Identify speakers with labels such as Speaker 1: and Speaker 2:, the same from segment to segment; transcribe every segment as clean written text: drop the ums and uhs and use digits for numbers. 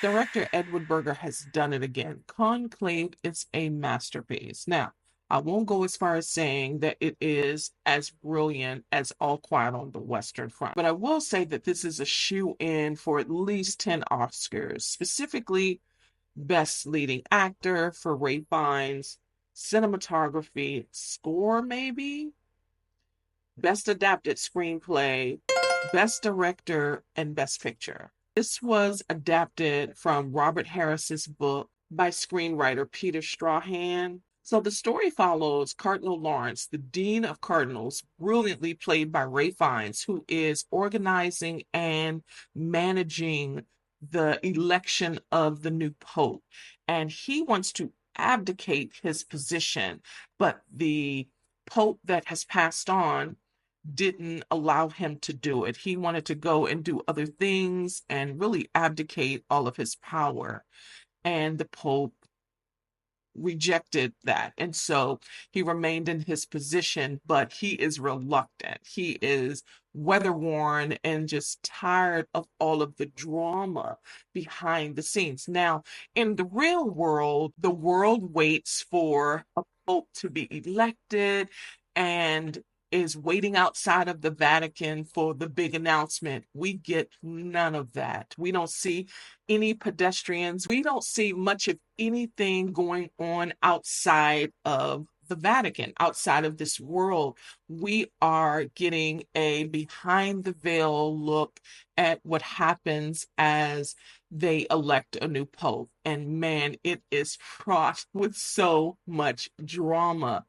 Speaker 1: Director Edward Berger has done it again. Conclave is a masterpiece. Now, I won't go as far as saying that it is as brilliant as All Quiet on the Western Front, but I will say that this is a shoe-in for at least 10 Oscars, specifically Best Leading Actor for Ray Fiennes, cinematography, score maybe, Best Adapted Screenplay, Best Director, and Best Picture. This was adapted from Robert Harris's book by screenwriter Peter Strahan. So the story follows Cardinal Lawrence, the Dean of Cardinals, brilliantly played by Ray Fiennes, who is organizing and managing the election of the new pope. And he wants to abdicate his position, but the pope that has passed on didn't allow him to do it. He wanted to go and do other things and really abdicate all of his power. And the Pope rejected that. And so he remained in his position, but he is reluctant. He is weatherworn and just tired of all of the drama behind the scenes. Now, in the real world, the world waits for a pope to be elected and is waiting outside of the Vatican for the big announcement. We get none of that. We don't see any pedestrians. We don't see much of anything going on outside of the Vatican, outside of this world. We are getting a behind the veil look at what happens as they elect a new pope. And man, it is fraught with so much drama.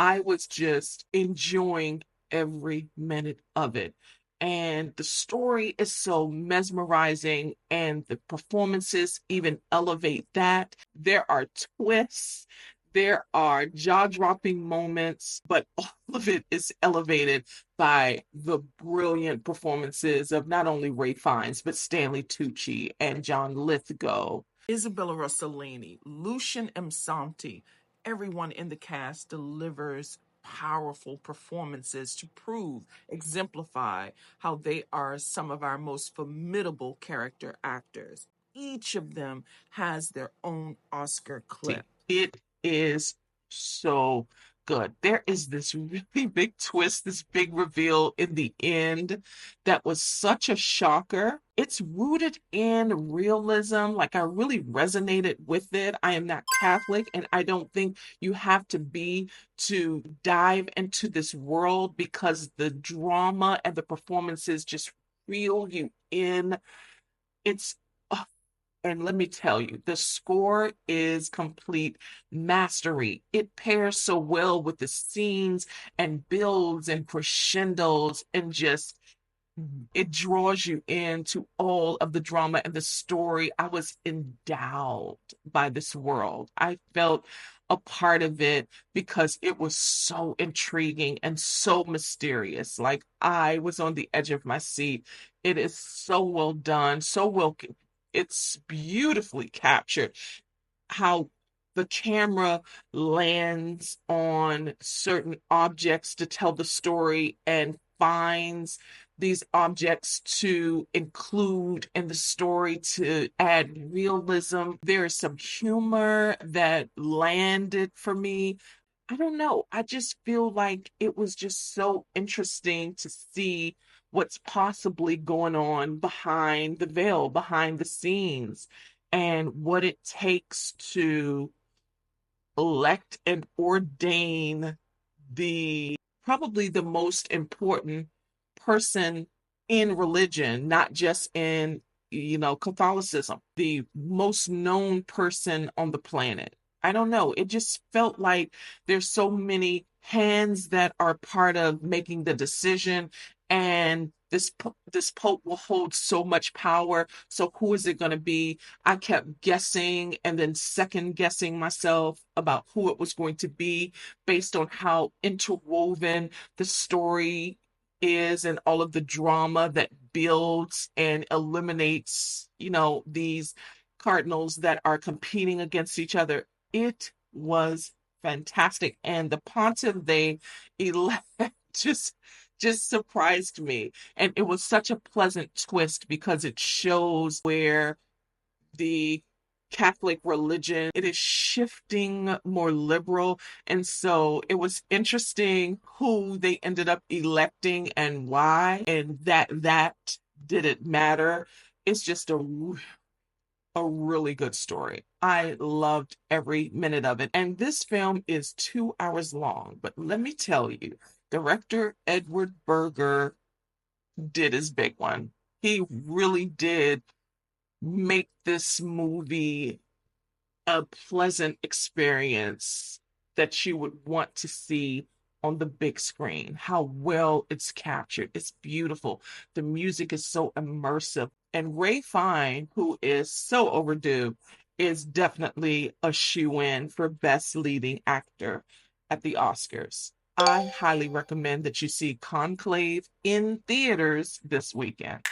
Speaker 1: I was just enjoying every minute of it. And the story is so mesmerizing, and the performances even elevate that. There are twists, there are jaw-dropping moments, but all of it is elevated by the brilliant performances of not only Ray Fiennes, but Stanley Tucci and John Lithgow, Isabella Rossellini, Lucian M. Santi. Everyone in the cast delivers powerful performances to prove, exemplify how they are some of our most formidable character actors. Each of them has their own Oscar clip. It is so good. There is this really big twist, this big reveal in the end that was such a shocker. It's rooted in realism. Like, I really resonated with it. I am not Catholic, and I don't think you have to be to dive into this world, because the drama and the performances just reel you in. It's and let me tell you, the score is complete mastery. It pairs so well with the scenes and builds and crescendos, and just it draws you into all of the drama and the story. I was endowed by this world. I felt a part of it because it was so intriguing and so mysterious. Like, I was on the edge of my seat. It is so well done, so well, it's beautifully captured how the camera lands on certain objects to tell the story and finds these objects to include in the story to add realism. There is some humor that landed for me. I don't know. I just feel like it was just so interesting to see what's possibly going on behind the veil, behind the scenes, and what it takes to elect and ordain the probably the most important person in religion, not just in, Catholicism, the most known person on the planet. I don't know. It just felt like there's so many hands that are part of making the decision, and this pope will hold so much power. So who is it going to be? I kept guessing and then second guessing myself about who it was going to be based on how interwoven the story is and all of the drama that builds and eliminates, these cardinals that are competing against each other. It was fantastic. And the pontiff they elect just surprised me. And it was such a pleasant twist because it shows where the Catholic religion. It is shifting more liberal. And so it was interesting who they ended up electing and why, and that didn't matter. It's just a really good story. I loved every minute of it. And this film is 2 hours long. But let me tell you, director Edward Berger did his big one. He really did make this movie a pleasant experience that you would want to see on the big screen. How well it's captured. It's beautiful. The music is so immersive. And Ray Fine, who is so overdue, is definitely a shoo-in for Best Leading Actor at the Oscars. I highly recommend that you see Conclave in theaters this weekend.